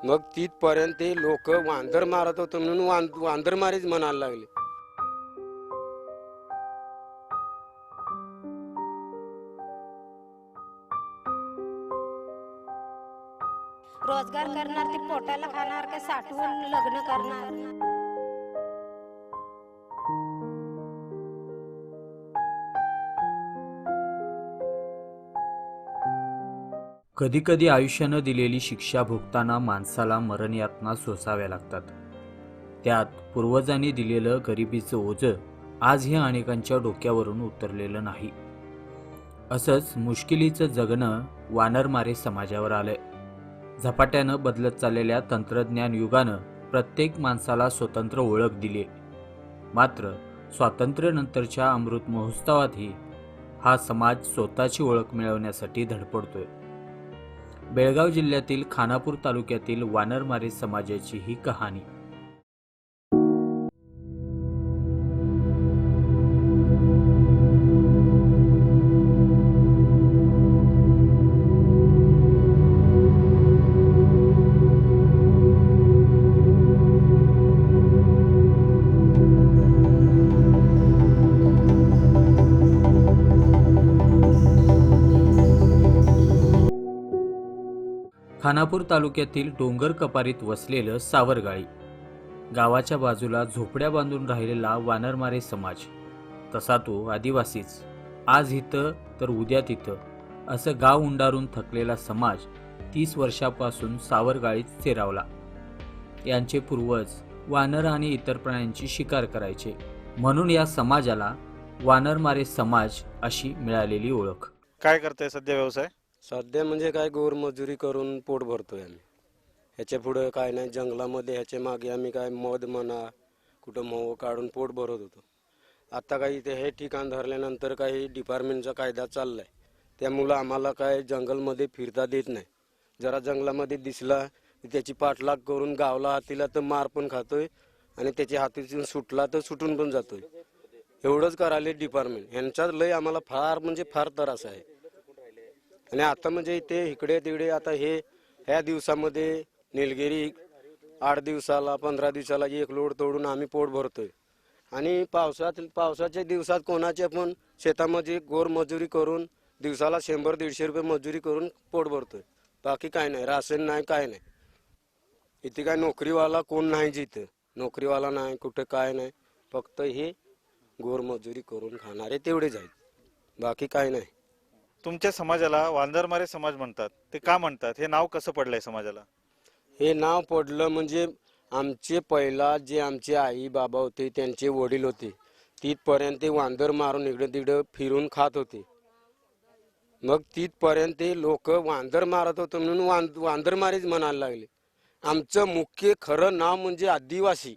मग तिथपर्यंत ते लोक वांदर मारत होते म्हणून वांदरमारीच म्हणायला लागले. रोजगार करणार, ती पोटाला खाणार का साठवून लग्न करणार. कधी कधी आयुष्यानं दिलेली शिक्षा भोगताना माणसाला मरण यातना सोसाव्या लागतात. त्यात पूर्वजांनी दिलेलं गरिबीचं ओझं आजही अनेकांच्या डोक्यावरून उतरलेलं नाही. असंच मुश्किलीचं जगणं वानरमारे समाजावर आलंय. झपाट्यानं बदलत चाललेल्या तंत्रज्ञान युगानं प्रत्येक माणसाला स्वतंत्र ओळख दिली. मात्र स्वातंत्र्यानंतरच्या अमृत महोत्सवातही हा समाज स्वतःची ओळख मिळवण्यासाठी धडपडतोय. बेळगाव जिल्ह्यातील खानापूर तालुक्यातील वानरमारे समाजाची ही कहाणी. खानापूर तालुक्यातील डोंगर कपारीत वसलेलं सावरगाळी. गावाच्या बाजूला झोपड्या बांधून राहिलेला वानरमारे समाज. तसा तो आदिवासीच. आज इथं तर उद्या तिथं असं गाव उंडारून थकलेला समाज 30 वर्षापासून सावरगाळीत स्थिरावला. यांचे पूर्वज वानर आणि इतर प्राण्यांची शिकार करायचे, म्हणून या समाजाला वानरमारे समाज अशी मिळालेली ओळख. काय करताय सध्या व्यवसाय? सध्या म्हणजे काय गोरमजुरी करून पोट भरतोय आम्ही. ह्याच्या पुढे काय नाही. जंगलामध्ये ह्याच्या मागे आम्ही काय मध म्हणा कुठं मोह काढून पोट भरत होतो. आता काही इथे हे ठिकाण धरल्यानंतर काही डिपार्टमेंटचा कायदा चाललाय, त्यामुळं आम्हाला काय जंगलमध्ये फिरता देत नाही. जरा जंगलामध्ये दिसला त्याची पाठलाग करून गावला हातीला तर मार पण खातोय आणि त्याच्या हातीतून सुटला तर सुटून पण जातोय. एवढंच करायला डिपार्टमेंट. ह्यांचा लय आम्हाला फार म्हणजे फार त्रास आहे. आणि आता म्हणजे इथे इकडे तिकडे आता ह्या दिवसामध्ये निलगिरी 8 दिवसाला 15 दिवसाला एक लोड तोडून आम्ही पोट भरतोय. आणि पावसाच्या दिवसात कोणाच्या पण शेतामध्ये गोर मजुरी करून दिवसाला 100-150 रुपये मजुरी करून पोट भरतोय. बाकी काय नाही, राशन नाही, काय नाही. इथे काय नोकरीवाला कोण नाही, जिथं नोकरीवाला नाही, कुठं काय नाही. फक्त हे गोर मजुरी करून खाणारे तेवढेच आहेत, बाकी काय नाही. तुमच्या समाजाला वानरमारे समाज म्हणतात, ते का म्हणतात? हे नाव कसं पडलंय समाजाला? हे नाव पडलं म्हणजे आमचे पहिला जे आमचे आई बाबा होते, त्यांचे वडील होते, तिथपर्यंत वांदर मारून इकडं तिकडं फिरून खात होते. मग तिथपर्यंत ते लोक वांदर मारत होते म्हणून वांदरमारीच म्हणायला लागले. आमचं मुख्य खरं नाव म्हणजे आदिवासी.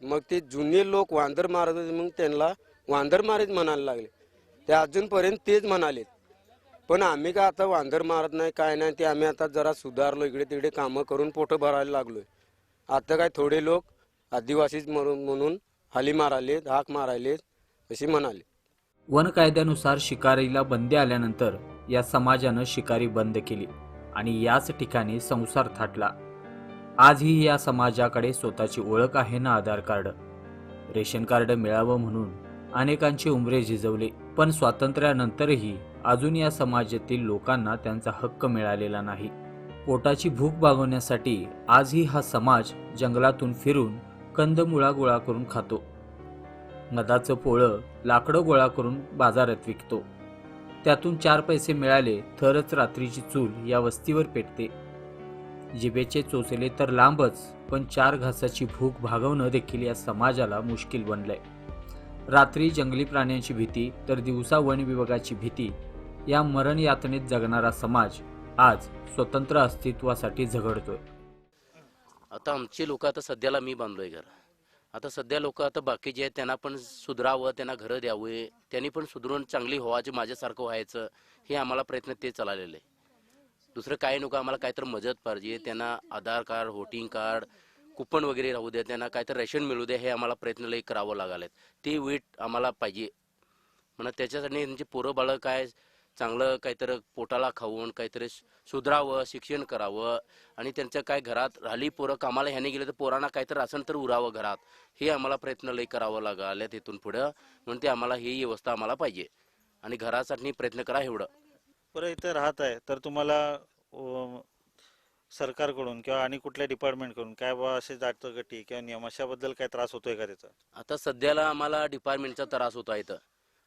मग ते जुने लोक वांदर मारत होते मग त्यांना वांदरमारीच म्हणायला लागले. ते अजूनपर्यंत तेच म्हणालेत. पण आम्ही काय आता वांदर मारत नाही, काय नाही. ते आम्ही आता जरा सुधारलो, इकडे तिकडे कामं करून पोटं भरायला लागलोय. आता काय थोडे लोक आदिवासीच म्हणून हाली मारालेत, हाक मारायलेत असे म्हणाले. वन कायद्यानुसार शिकारीला बंदी आल्यानंतर या समाजानं शिकारी बंद केली आणि याच ठिकाणी संसार थाटला. आजही या समाजाकडे स्वतःची ओळख आहे ना आधार कार्ड. रेशन कार्ड मिळावं म्हणून अनेकांची उमरे झिजवले, पण स्वातंत्र्यानंतरही अजून या समाजातील लोकांना त्यांचा हक्क मिळालेला नाही. पोटाची भूक भागवण्यासाठी आजही हा समाज जंगलातून फिरून कंदमुळा गोळा करून खातो. मधाचं पोळं लाकडं गोळा करून बाजारात विकतो. त्यातून 4 पैसे मिळाले तरच रात्रीची चूल या वस्तीवर पेटते. जिभेचे चोचले तर लांबच, पण 4 घासाची भूक भागवणं देखील या समाजाला मुश्किल बनलंय. रात्री जंगली प्राण्यांची भीती तर दिवसा वन विभागाची भीती, या मरण यातनेत जगणारा समाज आज स्वतंत्र अस्तित्वासाठी झगडतोय. आता आमचे लोक आता सध्याला मी बांधलोय घर. आता सध्या लोक आता बाकीचे आहेत त्यांना पण सुधरावं, त्यांना घरं द्यावे, त्यांनी पण सुधरून चांगली व्हायची, माझ्यासारखं व्हायचं, हे आम्हाला प्रयत्न ते चाललेलं आहे. दुसरं काही नको, आम्हाला काहीतरी मदत पाहिजे. त्यांना आधार कार्ड, वोटिंग कार्ड, कुपन वगैरे राहू द्या, त्यांना काहीतरी रेशन मिळू द्या, हे आम्हाला प्रयत्न लई करावं लागालेत. ते वेट आम्हाला पाहिजे. म्हणून त्याच्यासाठी त्यांची पोरं बाळं काय चांगलं काहीतरी पोटाला खाऊन काहीतरी सुधरावं, शिक्षण करावं आणि त्यांच्या काय घरात राहिली पोरं कामाला ह्याने गेले तर पोरांना काहीतरी राशन तर उरावं घरात. हे आम्हाला प्रयत्न लई करावं लागले तिथून पुढं. म्हणून ते आम्हाला ही व्यवस्था आम्हाला पाहिजे आणि घरासाठी प्रयत्न करा एवढं. बरं, इथं राहत आहे तर तुम्हाला सरकारकडून किंवा आणि कुठल्या डिपार्टमेंटकडून काय बा असे जाटगटी किंवा नियम अशाबद्दल काय त्रास होतोय का त्याचा? आता सध्याला आम्हाला डिपार्टमेंटचा त्रास होता इथं.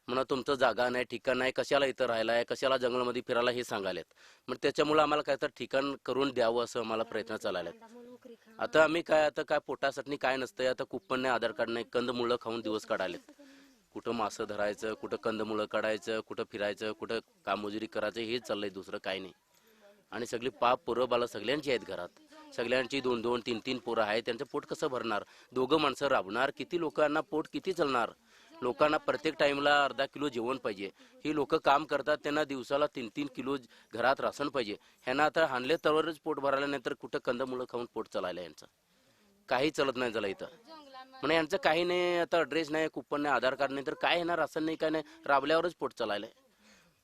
म्हणून तुमचं जागा नाही, ठिकाण नाही, कशाला इथं राहायला आहे, कशाला जंगलमध्ये फिरायला हे सांगायलेत. मग त्याच्यामुळे आम्हाला काय तर ठिकाण करून द्यावं असं आम्हाला प्रयत्न चालले. आता आम्ही काय पोटासाठी काय नसतंय. आता कुपन नाही, आधार कार्ड नाही, कंदमुळं खाऊन दिवस काढायलेत. कुठं मासं धरायचं, कुठं कंदमुळं काढायचं, कुठं फिरायचं, कुठं काममजुरी करायचं, हे चाललंय, दुसरं काय नाही. आणि सगळी पाप पोरं बाला सगळ्यांची आहेत घरात. सगळ्यांची 2-2, 3-3 पोरं आहेत. त्यांचं पोट कसं भरणार? दोघं माणसं राबणार, किती लोकांना पोट किती चालणार? लोकांना प्रत्येक टाइमला अर्धा किलो जेवण पाहिजे. ही लोक काम करतात, त्यांना दिवसाला 3-3 किलो घरात राशन पाहिजे. ह्यांना आता हाणले तरच पोट भरायला, नाही तर कुठं कंदमुळं खाऊन पोट चालायला यांचं काही चलत नाही झालं इथं. म्हणजे यांचं काही नाही, आता ड्रेस नाही, कुपन नाही, आधार कार्ड नाही, तर काय येणार? राशन नाही, काय नाही, राबल्यावरच पोट चालायलाय.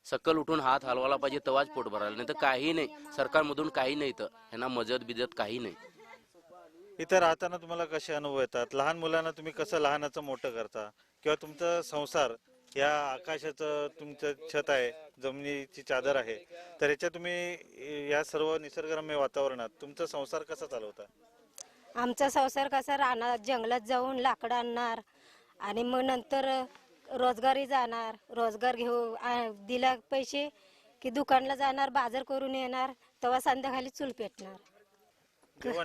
सकल उठून हात हलवायला पाहिजे तेव्हाच पोट भरायला, नाही तर काही नाही. सरकारमधून काही नाही इथं, ह्यांना मदत बिजत काही नाही. इथं राहताना तुम्हाला कसे अनुभव येतात? लहान मुलांना तुम्ही कसं लहानाचं मोठं करता किंवा तुमचा संसार या आकाशाचं तुमचं छत आहे, जमिनीची चादर आहे, तर ह्याच्या तुम्ही या सर्व निसर्गरम्य वातावरणात तुमचा संसार कसा चालवता? आमचा संसार कसा, रानात जंगलात जाऊन लाकडं आणणार आणि मग नंतर रोजगारी जाणार, रोजगार दिला पैसे की दुकानला जाणार, बाजार करून येणार, तेव्हा संध्याकाळी चूल पेटणार.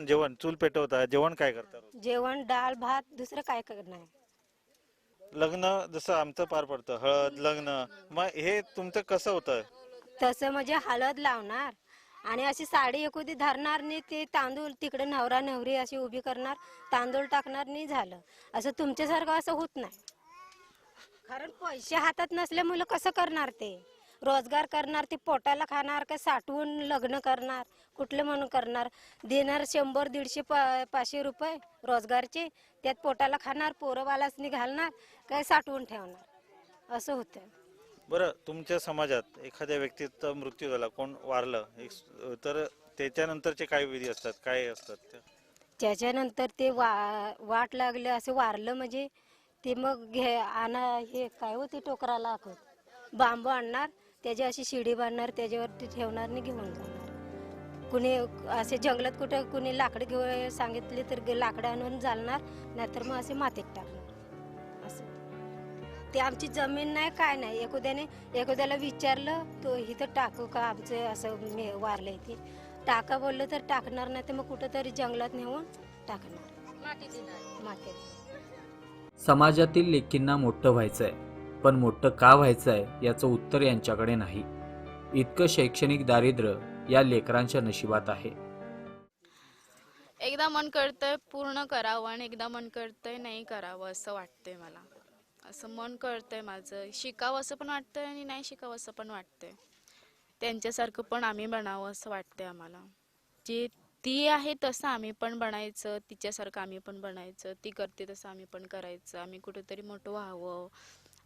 जेवण चूल पेटवता? जेवण काय करता? जेवण डाळ भात, दुसरं काय करणार. लग्न जसं आमचं पार पडतं, हळद लग्न, मग हे तुमचं कसं होतं? तसं म्हणजे हळद लावणार आणि अशी साडी एखादी धरणार नाही, ते तांदूळ तिकडे नवरा नवरी अशी उभी करणार, तांदूळ टाकणार नाही, झालं. असं तुमच्यासारखं असं होत नाही. कारण पैसे हातात नसल्यामुळे कसं करणार ते? रोजगार करणार, ते पोटाला खाणार का साठवून लग्न करणार? कुठलं म्हणून करणार? देणार 100, 150, 500 रुपये रोजगारचे, त्यात पोटाला खाणार, पोरंबालाच घालणार काय साठवून ठेवणार? असं होतं. बरं, तुमच्या समाजात एखाद्या व्यक्तीचा मृत्यू झाला, कोण वारलं, तर त्याच्यानंतरचे काय विधी असतात, काय असतात? त्याच्यानंतर ते वाट लागलं असं वारलं म्हणजे ते मग हे काय होते, टोकराला आखत बांबू आणणार, त्याची अशी शिडी बांधणार, त्याच्यावरती ठेवणार आणि घेऊन जाणार. कुणी असे जंगलात कुठं कुणी लाकडं घेऊन सांगितले तर लाकडं आणून जालणार, नाहीतर मग असे मातीत टाकणार. असं ते आमची जमीन नाही, काय नाही. एखाद्याला विचारलं तो इथं टाकू का, आमचं असं वारलंय ते टाका बोललं तर टाकणार, नाही तर मग कुठं तरी जंगलात नेऊन टाकणार, मातीत. समाजातील लेकींना मोठं व्हायचंय, पण मोठं का व्हायचंय याचं उत्तर यांच्याकडे नाही. इतकं शैक्षणिक दारिद्र्य या लेकरांच्या नशिबात आहे. एकदा मन करतंय पूर्ण करावं आणि एकदा मन करतंय नाही करावं असं वाटतंय मला. असं मन करतंय माझं शिकावं असं पण वाटतंय आणि नाही शिकावं असं पण वाटतंय. त्यांच्यासारखं पण आम्ही बनावं असं वाटतंय आम्हाला. जे ती आहे तसं आम्ही पण बनायचं, तिच्यासारखं आम्ही पण बनायचं. ती करते तसं आम्ही पण करायचं. आम्ही कुठेतरी मोठं व्हावं,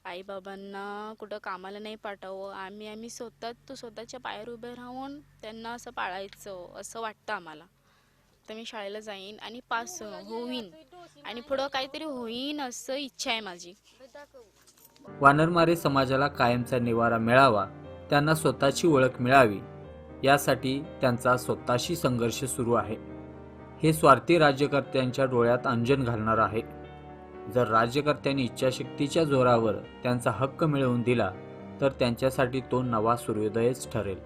आईबाबांना कुठं कामाला नाही पाठवावं, आम्ही स्वतःच्या पायावर उभे राहून त्यांना असं पाळायचं असं वाटतं आम्हाला. तर मी शाळेला जाईन आणि पास होईन आणि पुढं काहीतरी होईन असं इच्छा आहे माझी. वानरमारे समाजाला कायमचा निवारा मिळावा, त्यांना स्वतःची ओळख मिळावी, यासाठी त्यांचा स्वतःशी संघर्ष सुरू आहे. हे स्वार्थी राज्यकर्त्यांच्या डोळ्यात अंजन घालणार आहे. जर राज्यकर्त्यांनी इच्छाशक्तीच्या जोरावर त्यांचा हक्क मिळवून दिला तर त्यांच्यासाठी तो नवा सूर्योदयच ठरेल.